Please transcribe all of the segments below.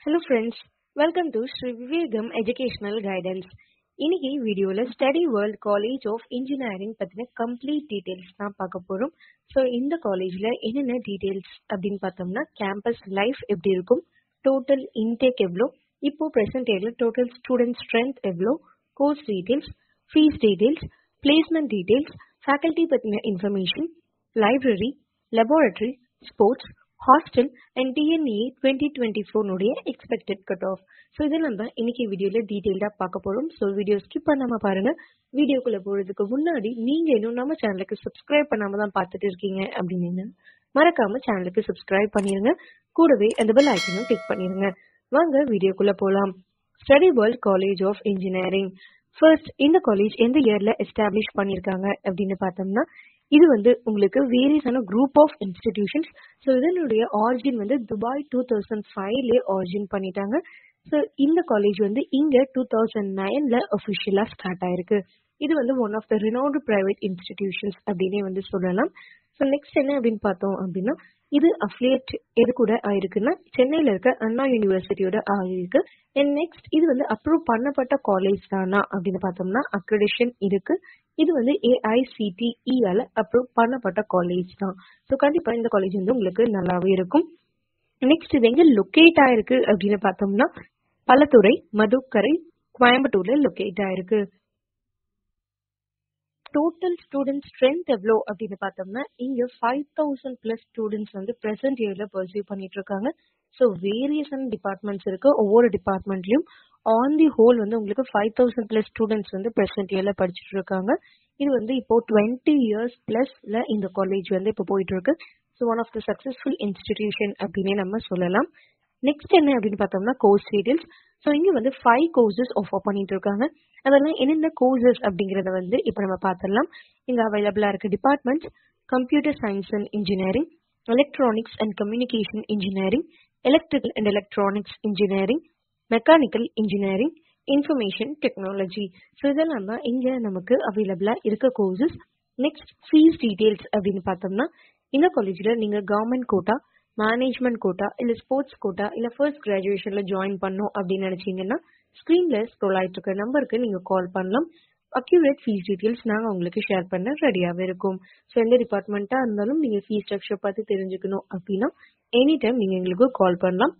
Hello friends, welcome to Sri Vivegam Educational Guidance. இன்னைக்கு வீடியோல study world college of engineering பத்தின complete details தான் பார்க்க போறோம். ஸோ இந்த காலேஜ்ல என்னென்ன டீடைல்ஸ் அப்படின்னு பார்த்தோம்னா கேம்பஸ் லைஃப் எப்படி இருக்கும், டோட்டல் இன்டேக் எவ்வளோ, இப்போ ப்ரெசென்ட் இயர்ல டோட்டல் ஸ்டூடெண்ட் ஸ்ட்ரென்த் எவ்வளோ, course details, fees details, placement details, faculty பத்தின information, library, laboratory, sports, hostel and TNE 2024 expected cut off. So இதெல்லாம் தான் இன்னைக்கு வீடியோவில் டீட்டெயில்டாக பார்க்க போகிறோம். ஸோ வீடியோ ஸ்கிப் பண்ணாமல் பாருங்கள். வீடியோக்குள்ளே போகிறதுக்கு முன்னாடி நீங்கள் இன்னும் நம்ம சேனலுக்கு சப்ஸ்கிரைப் பண்ணாமல் தான் பார்த்துட்டு இருக்கீங்க அப்படின்னு மறக்காமல் சேனலுக்கு சப்ஸ்கிரைப் பண்ணிடுங்க. கூடவே அந்த பெல் ஐக்கனும் கிளிக் பண்ணிடுங்க. வாங்க வீடியோக்குள்ளே போகலாம். Study world college of engineering. First, இந்த காலேஜ் எந்த இயரில் எஸ்டாப்ளிஷ் பண்ணியிருக்காங்க அப்படின்னு பார்த்தோம்னா, இது வந்து உங்களுக்கு வேரியஸான குரூப் ஆஃப் இன்ஸ்டிடியூஷன்ஸ். ஸோ இதனுடைய ஆரிஜின் வந்து துபாய் 2005 ஆரிஜின் பண்ணிட்டாங்க. ஸோ இந்த காலேஜ் வந்து இங்க 2009 அஃபிஷியலாக ஸ்டார்ட் ஆயிருக்கு. இது வந்து one of the renowned private institutions அப்படின்னே வந்து சொல்லலாம். ஸோ நெக்ஸ்ட் என்ன அப்படின்னு பார்த்தோம் அப்படின்னா, இது அஃபிலியேட் எது கூட ஆயிருக்குன்னா சென்னையில் இருக்க அண்ணா யூனிவர்சிட்டியோட ஆயிருக்கு. அண்ட் நெக்ஸ்ட் இது வந்து அப்ரூவ் பண்ணப்பட்ட காலேஜ் தானா அப்படின்னு பார்த்தோம்னா அக்ரெடிஷன் இருக்கு. இது வந்து ஏஐசிடிஇயால அப்ரூவ் பண்ணப்பட்ட காலேஜ் தான். ஸோ கண்டிப்பா இந்த காலேஜ் வந்து உங்களுக்கு நல்லாவே இருக்கும். நெக்ஸ்ட் இது எங்க லொக்கேட் ஆயிருக்கு அப்படின்னு பார்த்தோம்னா பலத்துறை, மதுக்கரை, கோயம்புத்தூர்ல லொக்கேட் ஆயிருக்கு. டோட்டல் ஸ்டூடெண்ட் ஸ்ட்ரென்த் எவ்வளோ அப்படின்னு பார்த்தோம்னா இங்க 5000+ ஸ்டூடெண்ட்ஸ் வந்து ப்ரெசென்ட் இயர்ல பர்சீவ் பண்ணிட்டு இருக்காங்க. ஸோ வேரியஸான டிபார்ட்மெண்ட்ஸ் இருக்கு. ஒவ்வொரு டிபார்ட்மெண்ட்லயும் ஆன் தி ஹோல் வந்து உங்களுக்கு 5000+ ஸ்டூடெண்ட்ஸ் வந்து ப்ரெசென்ட் இயர்ல படிச்சுட்டு இருக்காங்க. இது வந்து இப்போ 20 years பிளஸ்ல இந்த காலேஜ் வந்து இப்போ போயிட்டு இருக்கு. So one of the successful institution அப்படின்னே நம்ம சொல்லலாம். நெக்ஸ்ட் என்ன அப்படின்னு பார்த்தோம்னா கோர்ஸ் டீடைல்ஸ். ஸோ இங்க வந்து 5 கோர்சஸ் ஆஃபர் பண்ணிட்டு இருக்காங்க. அதெல்லாம் என்னென்ன கோர்சஸ் அப்படிங்கிறத வந்து இப்போ நம்ம பார்த்துடலாம். இங்க அவைலபிளா இருக்க departments computer science and engineering, electronics and communication engineering, electrical and electronics engineering, mechanical engineering, information technology. So இதெல்லாம் தான் இங்க நமக்கு அவைலபிளா இருக்க கோர்சஸ். நெக்ஸ்ட் ஃபீஸ் டீடைல்ஸ் அப்படின்னு பார்த்தோம்னா இந்த காலேஜ்ல நீங்க கவர்மெண்ட் கோட்டா, மேனேஜ்மெண்ட் கோட்டா, இல்ல ஸ்போர்ட்ஸ் கோட்டா, இல்ல ஃபர்ஸ்ட் கிராஜுவேஷன்ல ஜாயின் பண்ணும் அப்படின்னு நினைச்சீங்கன்னா ஸ்கிரீன்ல ஸ்க்ரோல் ஆயிட்டு இருக்க நம்பருக்கு நீங்க கால் பண்ணலாம். அக்யூரேட் ஃபீஸ் டீடைல்ஸ் நாங்க உங்களுக்கு ஷேர் பண்ண ரெடியாவே இருக்கும். ஸோ எந்த டிபார்ட்மெண்ட்டா இருந்தாலும் நீங்க ஃபீஸ் ஸ்ட்ரக்சர் பார்த்து தெரிஞ்சுக்கணும் அப்படின்னா எனி டைம் நீங்க எங்களுக்கு கால் பண்ணலாம்.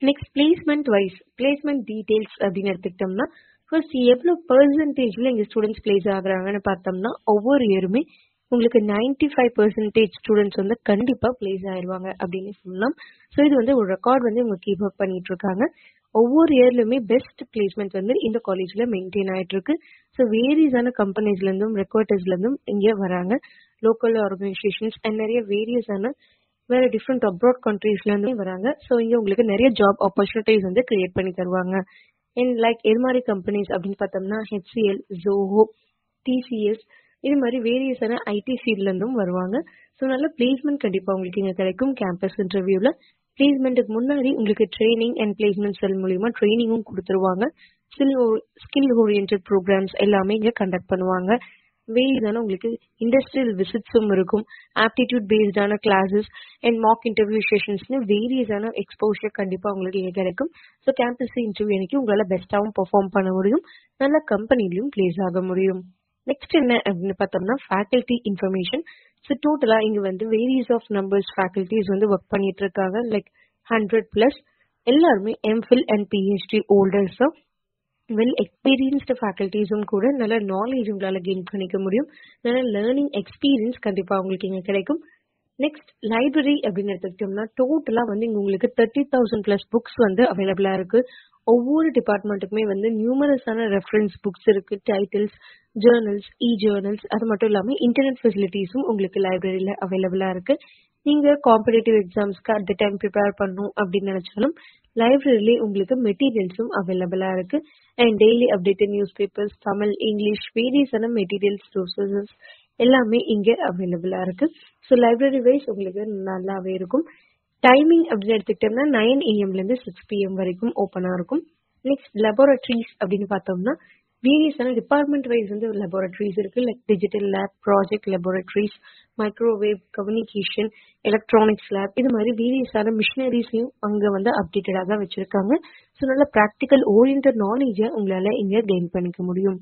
Next placement wise placement details அப்படின்னு எடுத்துக்கிட்டோம்னா ஃபர்ஸ்ட் எவ்வளவு பெர்சன்டேஜ்ல இங்க ஸ்டூடெண்ட்ஸ் பிளேஸ் ஆகுறாங்கன்னு பார்த்தோம்னா ஒவ்வொரு இயருமே உங்களுக்கு 95% ஸ்டூடெண்ட்ஸ் வந்து கண்டிப்பா பிளேஸ் ஆயிருவாங்க அப்படின்னு சொல்லலாம். ஸோ இது வந்து ஒரு ரெக்கார்ட் வந்து இவங்க கீப் அப் பண்ணிட்டு இருக்காங்க. ஒவ்வொரு இயர்லயுமே பெஸ்ட் பிளேஸ்மெண்ட் வந்து இந்த காலேஜ்ல மெயின்டைன் ஆயிட்டு இருக்கு. ஸோ வேரியஸான கம்பெனிஸ்ல இருந்தும் ரெக்ரூட்டர்ஸ்ல இருந்தும் இங்க வராங்க. லோக்கல் ஆர்கனைசேஷன்ஸ் அண்ட் நிறைய வேரியஸான வேற டிஃப்ரெண்ட் அப்ராட் கண்ட்ரீஸ்ல இருந்து வராங்க. ஸோ இங்க உங்களுக்கு நிறைய ஜாப் ஆப்பர்ச்சுனிட்டிஸ் வந்து கிரியேட் பண்ணி தருவாங்க. அண்ட் லைக் எது மாதிரி கம்பெனிஸ் அப்படின்னு பார்த்தோம்னா HCL, ஜோஹோ, டிசிஎஸ், இது மாதிரி வேரியஸான ஐடி ஃபீல்ட்ல இருந்தும் வருவாங்க. ஸோ நல்ல பிளேஸ்மெண்ட் கண்டிப்பா உங்களுக்கு இங்க கிடைக்கும். கேம்பஸ் இன்டர்வியூல பிளேஸ்மெண்ட்டுக்கு முன்னாடி உங்களுக்கு ட்ரைனிங் அண்ட் பிளேஸ்மெண்ட் செல் மூலியமா ட்ரைனிங்கும் கொடுத்துருவாங்க. ஸ்கில் ஓரியன்ட் ப்ரோக்ராம்ஸ் எல்லாமே இங்க கண்டக்ட் பண்ணுவாங்க. வேரியஸான உங்களுக்கு இண்டஸ்ட்ரியல் விசிட்ஸும் இருக்கும். ஆப்டிடியூட் பேஸ்டான கிளாஸஸ் அண்ட் மாக் இன்டர்வியூ செஷன்ஸ்னு வேரியஸான எக்ஸ்போஷர் கண்டிப்பா உங்களுக்கு இங்க கிடைக்கும். ஸோ கேம்பஸ் இன்டர்வியூ அன்னைக்கு உங்களால பெஸ்ட்டாகவும் பெர்ஃபார்ம் பண்ண முடியும், நல்ல கம்பெனிலையும் பிளேஸ் ஆக முடியும். நெக்ஸ்ட் என்ன அப்படின்னு பார்த்தோம்னா ஃபேக்கல்டி இன்ஃபர்மேஷன். ஸோ டோட்டலா இங்க வந்து வேரியஸ் ஆஃப் நம்பர்ஸ் ஃபேக்கல்டிஸ் வந்து ஒர்க் பண்ணிட்டு இருக்காங்க. லைக் 100+ எல்லாருமே எம்ஃபில் அண்ட் பிஹெச்டி ஹோல்டர்ஸ் தான். வெல் எக்ஸ்பீரியன்ஸ்டு ஃபேக்கல்டிஸும் கூட நல்ல நாலேஜ் உங்களால கெயின் பண்ணிக்க முடியும். நல்ல லேர்னிங் எக்ஸ்பீரியன்ஸ் கண்டிப்பா உங்களுக்கு இங்க கிடைக்கும். நெக்ஸ்ட் லைப்ரரி அப்படின்னு எடுத்துக்கிட்டோம்னா டோட்டலா வந்து இங்க உங்களுக்கு 30,000+ புக்ஸ் வந்து அவைலபிளா இருக்கு. ஒவ்வொரு டிபார்ட்மெண்ட்டுக்குமே வந்து நியூமரஸான ரெஃபரன்ஸ் புக்ஸ் இருக்கு, டைட்டில்ஸ், ஜேர்னல்ஸ், ஜேர்னல்ஸ், அது மட்டும் இல்லாம இன்டர்நெட் ஃபெசிலிட்டிஸும் உங்களுக்கு லைப்ரரியில அவைலபிளா இருக்கு. நீங்க காம்படிட்டிவ் எக்ஸாம்ஸ்க்கு அட் த டைம் ப்ரிப்பேர் பண்ணணும் அப்படின்னு நினைச்சாலும் லைப்ரரியிலே உங்களுக்கு மெட்டீரியல்ஸும் அவைலபிளா இருக்கு. And daily updated newspapers, Tamil, English, வேரியஸான மெட்டீரியல்ஸ் சோர்சஸ் எல்லாமே இங்க அவைலபிளா இருக்கு. ஸோ லைப்ரரி வைஸ் உங்களுக்கு நல்லாவே இருக்கும். டைமிங் அப்படின்னு எடுத்துக்கிட்டோம்னா 9 AM ல இருந்து 6 PM வரைக்கும் ஓப்பனா இருக்கும். நெக்ஸ்ட் லெபார்டரிஸ் அப்படின்னு பார்த்தோம்னா வேரியஸான டிபார்ட்மெண்ட் வைஸ் வந்து லெபார்டரிஸ் இருக்கு. Like digital lab, project laboratories, microwave, communication, electronics lab, இது மாதிரி வேரியஸான மிஷினரிஸையும் அங்கே வந்து அப்டேட்டடாக தான் வச்சிருக்காங்க. ஸோ நல்ல ப்ராக்டிக்கல் ஓரியன்ட் நாலேஜை உங்களால் இங்கே கெயின் பண்ணிக்க முடியும்.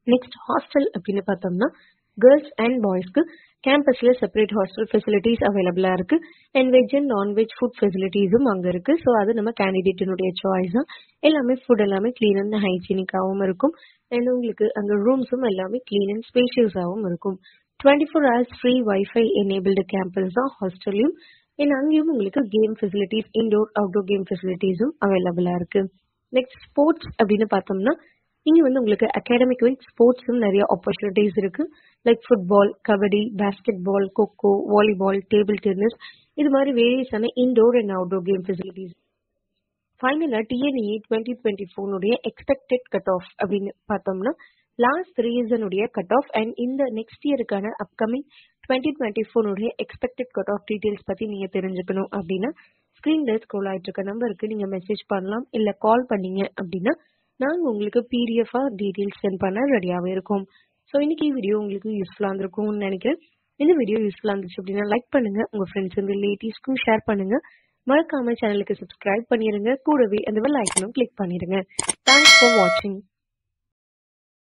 நெக்ஸ்ட் ஹாஸ்டல் அப்படின்னு பார்த்தோம்னா கேர்ள்ஸ் அண்ட் பாய்ஸ்க்கு கேம்பஸில் செப்பரேட் ஹாஸ்டல் ஃபெசிலிட்டிஸ் அவைலபிளாக இருக்குது. And veg and nonveg food ஃபெசிலிட்டிஸும் அங்கே இருக்குது. ஸோ அது நம்ம கேண்டிடேட்டினுடைய சாய்ஸ் தான். எல்லாமே ஃபுட் எல்லாமே க்ளீன் அண்ட் ஹைஜீனிக்காகவும் இருக்கும். அண்ட் உங்களுக்கு அங்கே ரூம்ஸும் எல்லாமே க்ளீன் அண்ட் ஸ்பேஷியஸாகவும் இருக்கும். 24 hours free wifi enabled campus தான் ஹாஸ்டல்லையும். அண்ட் அங்கேயும் உங்களுக்கு game facilities, indoor outdoor game ஃபெசிலிட்டிஸும் அவைலபிளாக இருக்குது. நெக்ஸ்ட் ஸ்போர்ட்ஸ் அப்படின்னு பார்த்தோம்னா இங்கே வந்து உங்களுக்கு அகாடமிக் வைஸ் ஸ்போர்ட்ஸும் நிறைய ஆப்பர்ச்சுனிட்டிஸ் இருக்குது. Like football, kabaddi, basketball, kho kho, volleyball, table tennis, இது மாதிரி வேரியஸான indoor and outdoor game facilities. ஃபைனலாக டிஎன்இ 2024 எக்ஸ்பெக்டட் கட் ஆஃப் அப்படின்னு பார்த்தோம்னா லாஸ்ட் 3 இயர்ஸனுடைய கட் ஆஃப் அண்ட் இந்த நெக்ஸ்ட் இயருக்கான upcoming 2024 expected cut off details பற்றி நீங்கள் தெரிஞ்சுக்கணும் அப்படின்னா ஸ்க்ரீனில் ஸ்க்ரோல் ஆகிட்டு இருக்க நம்பருக்கு நீங்கள் மெசேஜ் பண்ணலாம். இல்லை கால் பண்ணீங்க அப்படின்னா நாங்கள் உங்களுக்கு பிடிஎஃபாக டீட்டெயில்ஸ் சென்ட் பண்ண ரெடியாகவே இருக்கும். ஸோ இன்னைக்கு வீடியோ உங்களுக்கு யூஸ்ஃபுல்லாக இருந்திருக்கும்னு நினைக்கிறேன். இந்த வீடியோ யூஸ்ஃபுல்லாக இருந்துச்சு அப்படின்னா லைக் பண்ணுங்கள், உங்கள் ஃப்ரெண்ட்ஸ் அண்ட் ரிலேட்டிவ்ஸ்க்கும் ஷேர் பண்ணுங்கள். மறக்காம சேனலுக்கு சப்ஸ்கிரைப் பண்ணிடுங்க. கூடவே அந்த பெல் ஐக்கனும் கிளிக் பண்ணிடுங்க. தேங்க்ஸ் ஃபார் வாட்சிங்.